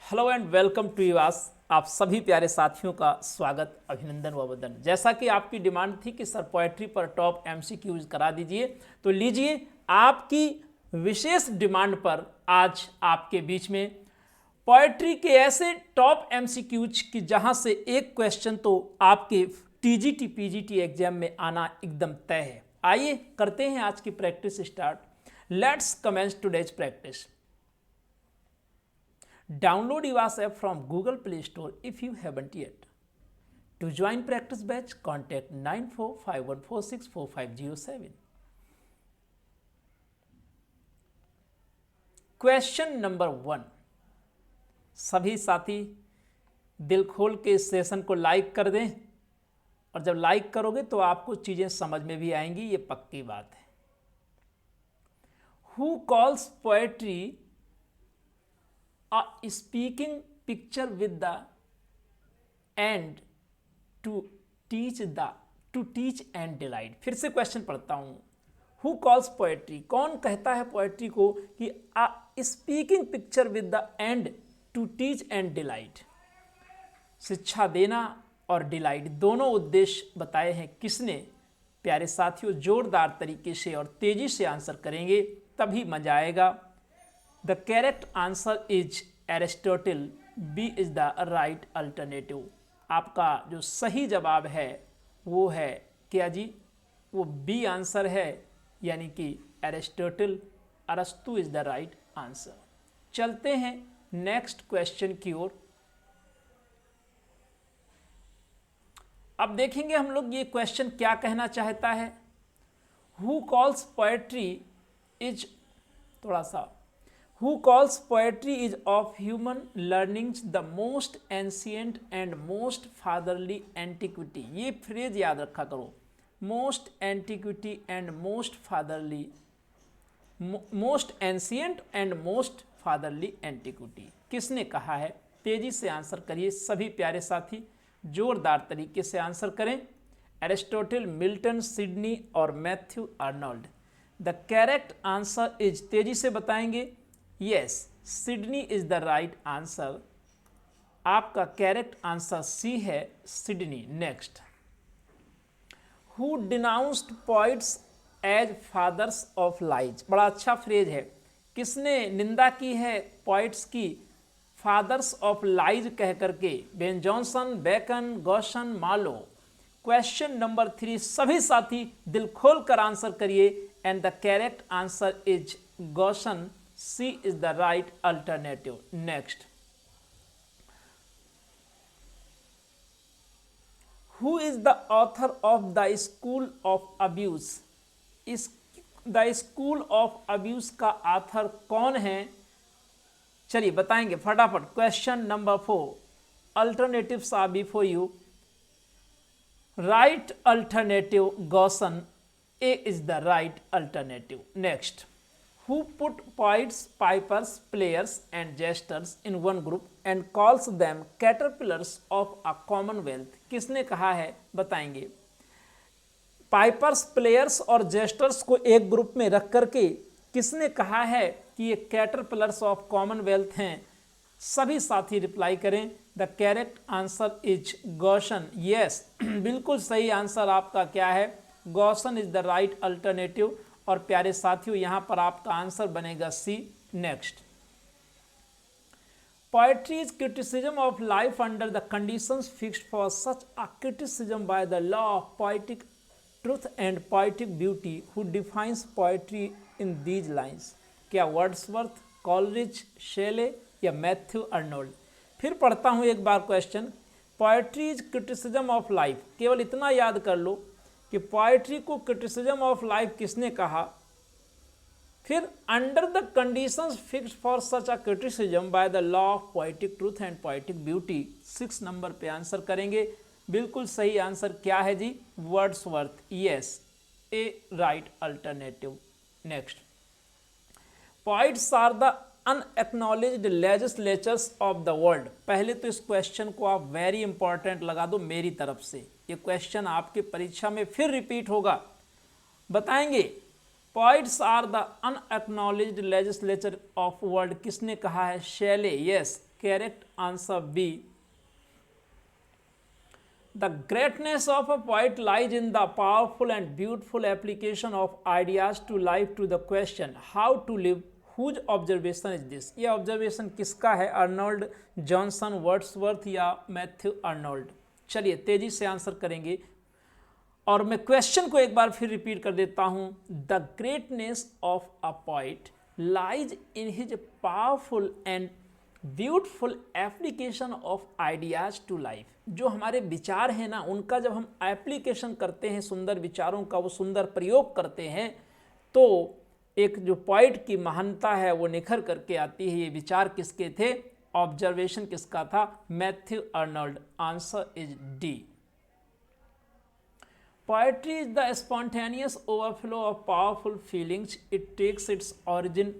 Hello and welcome to यूआस। आप सभी प्यारे साथियों का स्वागत, अभिनंदन व वंदन। जैसा कि आपकी डिमांड थी कि सर पोएट्री पर टॉप एमसीक्यूज करा दीजिए, तो लीजिए आपकी विशेष डिमांड पर आज आपके बीच में पोएट्री के ऐसे टॉप एमसीक्यूज कि जहां से एक क्वेश्चन तो आपके टीजीटी पीजीटी एग्जाम में आना एकदम तय है। आइए करते हैं आज की practice start. Let's commence today's practice. Download UAS app from Google Play Store if you haven't yet. To join practice batch, contact 9451464507. Question number 1। सभी साथी दिल खोल के इस सेशन को लाइक कर दें, और जब लाइक करोगे तो आपको चीजें समझ में भी आएंगी, ये पक्की बात है। Who calls poetry a speaking picture with the end to teach and delight। फिर से क्वेश्चन पढ़ता हूं। Who calls poetry, कौन कहता है पोएट्री को कि a speaking picture with the end to teach and delight। शिक्षा देना और डिलाइट दोनों उद्देश्य बताए हैं किसने? प्यारे साथियों, जोरदार तरीके से और तेजी से आंसर करेंगे तभी मजा आएगा। The correct answer is Aristotle. B is the right alternative. आपका जो सही जवाब है वो है क्या जी? वो बी आंसर है, यानी कि एरिस्टोटल, अरस्तु इज द राइट आंसर। चलते हैं नेक्स्ट क्वेश्चन की ओर। अब देखेंगे हम लोग ये क्वेश्चन क्या कहना चाहता है। हु कॉल्स पोएट्री इज, थोड़ा सा, Who calls poetry is of human learnings the most ancient and most fatherly antiquity। ये फ्रेज याद रखा करो, most antiquity and most fatherly, most ancient and most fatherly antiquity किसने कहा है? तेजी से आंसर करिए सभी प्यारे साथी, जोरदार तरीके से आंसर करें। एरिस्टोटल, मिल्टन, सिडनी और Matthew Arnold. The correct answer is, तेजी से बताएंगे, yes, Sidney is the right answer. आपका करेक्ट आंसर सी है, Sidney. Next, who denounced poets as fathers of lies. बड़ा अच्छा फ्रेज है। किसने निंदा की है पोइट्स की फादर्स ऑफ लाइज कह करके? बेन जॉनसन, बेकन, गॉशन, मालो। क्वेश्चन नंबर 3, सभी साथी दिल खोल कर आंसर करिए, and the correct answer is Gaussian. C is the right alternative. Next, who is the author of the School of Abuse? इस द स्कूल ऑफ अब्यूज का author कौन है? चलिए बताएंगे फटाफट। Question number 4, alternatives are before you. Right alternative Gosson, A is the right alternative. Next, who put poets, pipers, players and jesters in one group and calls them caterpillars of a commonwealth। किसने कहा है? बताएंगे। Pipers, players और gestures को एक group में रख करके किसने कहा है कि ये कैटरपिलर्स ऑफ कॉमनवेल्थ हैं? सभी साथी रिप्लाई करें। The correct answer is Gosson. Yes, बिल्कुल सही आंसर आपका क्या है? Gosson is the right alternative. और प्यारे साथियों, यहां पर आपका आंसर बनेगा C. Next, poetry is criticism of life under the conditions fixed for such a criticism by the law of poetic truth and poetic beauty. Who defines poetry in these lines? क्या Wordsworth, Coleridge, Shelley या Matthew Arnold? फिर पढ़ता हूं एक बार question. Poetry is criticism of life, केवल इतना याद कर लो कि पोएट्री को क्रिटिसिज्म ऑफ लाइफ किसने कहा? फिर under the conditions fixed for such a criticism by the law of poetic truth and poetic beauty. 6 number पे आंसर करेंगे। बिल्कुल सही आंसर क्या है जी? Wordsworth. Yes, a right alternative. Next, poets are the unacknowledged legislators of the world. पहले तो इस क्वेश्चन को आप वेरी इंपॉर्टेंट लगा दो मेरी तरफ से। ये क्वेश्चन आपके परीक्षा में फिर रिपीट होगा। बताएंगे, poets are the unacknowledged legislator of world किसने कहा है? Shelley. Yes, correct answer B. The greatness of a poet lies in the powerful and beautiful application of ideas to life. To the question how to live, whose observation is this? ये observation किसका है? Arnold Johnson, Wordsworth या Matthew Arnold? चलिए तेजी से answer करेंगे और मैं क्वेश्चन को एक बार फिर रिपीट कर देता हूं। The greatness of a poet lies in his powerful and beautiful application of ideas to life. जो हमारे विचार हैं ना, उनका जब हम एप्लीकेशन करते हैं, सुंदर विचारों का वो सुंदर प्रयोग करते हैं, तो एक जो पॉइंट की महानता है वो निखर करके आती है। ये विचार किसके थे? ऑब्जर्वेशन किसका था? Matthew Arnold. Answer is D. Poetry is the spontaneous overflow of powerful feelings. It takes its origin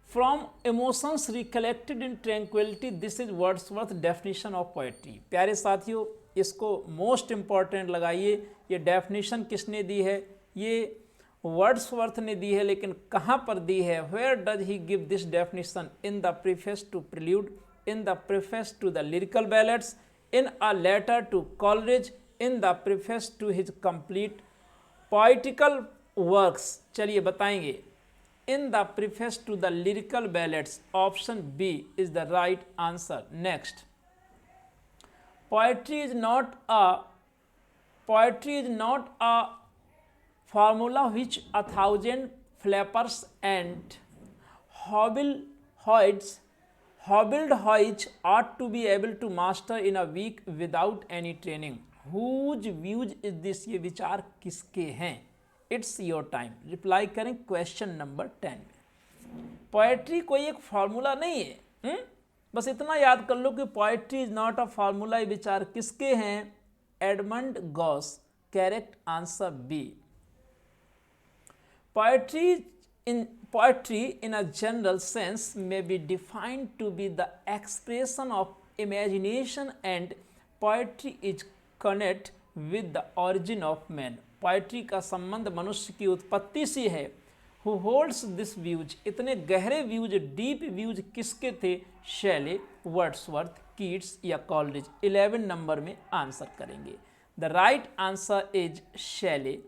from emotions recollected in tranquillity. This is Wordsworth definition of poetry. प्यारे साथियों, इसको मोस्ट इंपॉर्टेंट लगाइए। ये definition किसने दी है? ये Wordsworth ने दी है, लेकिन कहाँ पर दी है? Where does he give this definition? In the preface to Prelude, in the preface to the lyrical ballads, in a letter to Coleridge, in the preface to his complete poetical works. चलिए बताएंगे। In the preface to the lyrical ballads. Option B is the right answer. Next, poetry is not a formula which 1,000 flappers and hobbledehoys ought to be able to master in a week without any training. Whose views is this? ये विचार किसके हैं? It's your time. Reply करें question number 10 में। Poetry कोई एक formula नहीं है। बस इतना याद कर लो कि poetry is not a formula. ये विचार किसके हैं? Edmund Gosse. Correct answer B. Poetry in a general sense may be defined to be the expression of imagination and poetry is connect with the origin of man. Poetry का संबंध मनुष्य की उत्पत्ति से है। Who holds this views? इतने गहरे views, deep views किसके थे? शैले, वर्ड्सवर्थ, कीट्स या कॉलरिज? 11 नंबर में आंसर करेंगे। The right answer is Shelley.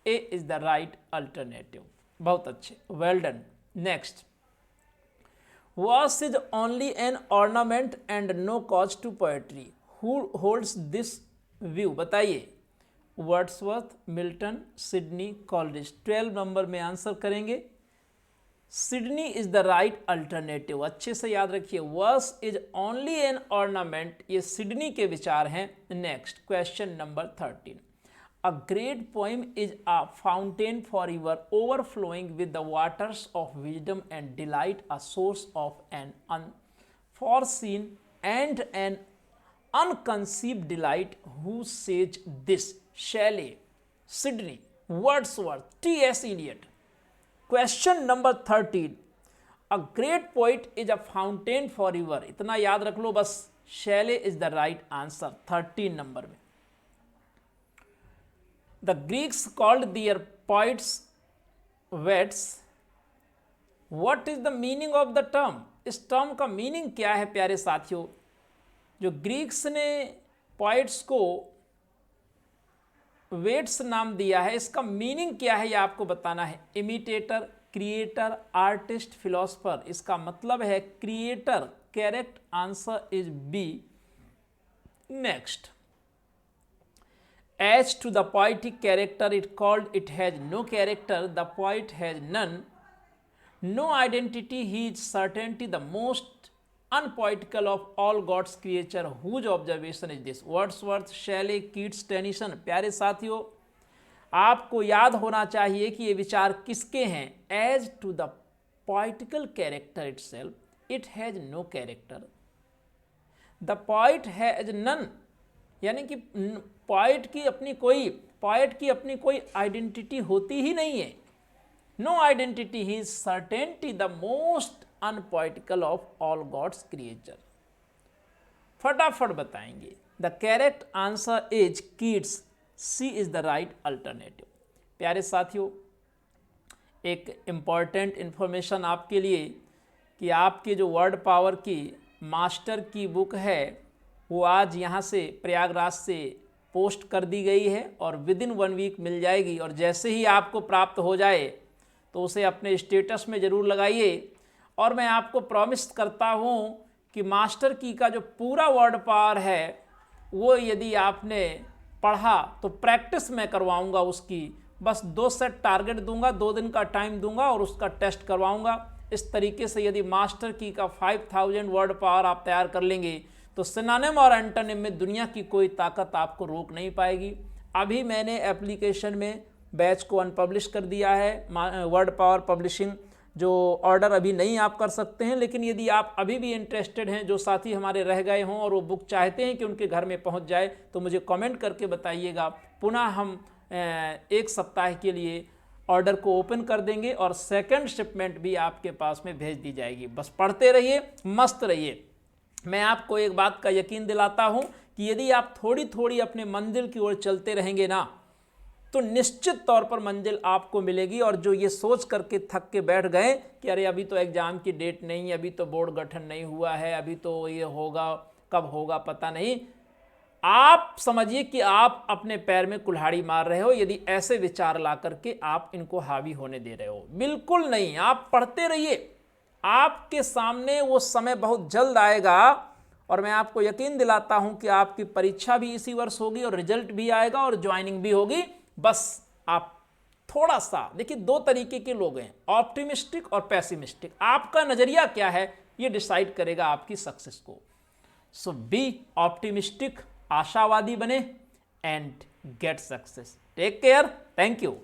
A is the right alternative. बहुत अच्छे, well done. Next, verse is only an ornament and no cause to poetry. Who holds this view? बताइए। Wordsworth, Milton, Sidney, Coleridge? 12 number में answer करेंगे। Sidney is the right alternative. अच्छे से याद रखिए, verse is only an ornament, ये Sidney के विचार हैं। Next, question number 13। A great poem is a fountain for river overflowing with the waters of wisdom and delight, a source of an unforeseen and an unconceived delight. Who says this? Shelley, Sidney, Wordsworth, T.S. Eliot? Question number 13. A great poet is a fountain for river. इतना याद रख लो बस। Shelley is the right answer। 13 number में। The Greeks called their poets poets. What is the meaning of the term? इस term का meaning क्या है प्यारे साथियों? जो ग्रीक्स ने पॉइट्स को वेट्स नाम दिया है, इसका मीनिंग क्या है ये आपको बताना है। Imitator, creator, artist, philosopher? इसका मतलब है creator. Correct answer is B. Next, as to the poetic character it called it has no character, the poet has none, no identity, he is certainty, the most unpoetical of all God's creature. Whose observation is this? Wordsworth, Shelley, Keats, Tennyson? प्यारे साथियों, आपको याद होना चाहिए कि ये विचार किसके हैं। As to the poetical character itself, it has no character. The poet has none. यानी कि पोएट की अपनी कोई आइडेंटिटी होती ही नहीं है। No identity, he is certainty, the most unpoetical of all God's creature. फटाफट बताएंगे। The correct answer is Keats. C is the right alternative. प्यारे साथियों, एक इम्पॉर्टेंट इंफॉर्मेशन आपके लिए कि आपके जो वर्ड पावर की मास्टर की बुक है वो आज यहाँ से प्रयागराज से पोस्ट कर दी गई है और विद इन 1 वीक मिल जाएगी। और जैसे ही आपको प्राप्त हो जाए तो उसे अपने स्टेटस में ज़रूर लगाइए। और मैं आपको प्रॉमिस करता हूँ कि मास्टर की का जो पूरा वर्ड पावर है वो यदि आपने पढ़ा तो प्रैक्टिस मैं करवाऊँगा उसकी। बस 2 सेट टारगेट दूंगा, 2 दिन का टाइम दूंगा और उसका टेस्ट करवाऊँगा। इस तरीके से यदि मास्टर की का 5000 वर्ड पावर आप तैयार कर लेंगे तो सिनोनिम और एंटोनिम में दुनिया की कोई ताकत आपको रोक नहीं पाएगी। अभी मैंने एप्लीकेशन में बैच को अनपब्लिश कर दिया है, वर्ड पावर पब्लिशिंग जो ऑर्डर अभी नहीं आप कर सकते हैं। लेकिन यदि आप अभी भी इंटरेस्टेड हैं, जो साथी हमारे रह गए हों और वो बुक चाहते हैं कि उनके घर में पहुंच जाए, तो मुझे कमेंट करके बताइएगा। पुनः हम 1 सप्ताह के लिए ऑर्डर को ओपन कर देंगे और सेकंड शिपमेंट भी आपके पास में भेज दी जाएगी। बस पढ़ते रहिए, मस्त रहिए। मैं आपको एक बात का यकीन दिलाता हूं कि यदि आप थोड़ी थोड़ी अपने मंजिल की ओर चलते रहेंगे ना, तो निश्चित तौर पर मंजिल आपको मिलेगी। और जो ये सोच करके थक के बैठ गए कि अरे अभी तो एग्ज़ाम की डेट नहीं, अभी तो बोर्ड गठन नहीं हुआ है, अभी तो ये होगा, कब होगा पता नहीं, आप समझिए कि आप अपने पैर में कुल्हाड़ी मार रहे हो यदि ऐसे विचार ला करके आप इनको हावी होने दे रहे हो। बिल्कुल नहीं, आप पढ़ते रहिए, आपके सामने वो समय बहुत जल्द आएगा। और मैं आपको यकीन दिलाता हूं कि आपकी परीक्षा भी इसी वर्ष होगी और रिजल्ट भी आएगा और ज्वाइनिंग भी होगी। बस आप थोड़ा सा देखिए, 2 तरीके के लोग हैं, ऑप्टिमिस्टिक और पैसिमिस्टिक। आपका नजरिया क्या है ये डिसाइड करेगा आपकी सक्सेस को। सो बी ऑप्टिमिस्टिक, आशावादी बने and get success. Take care, thank you.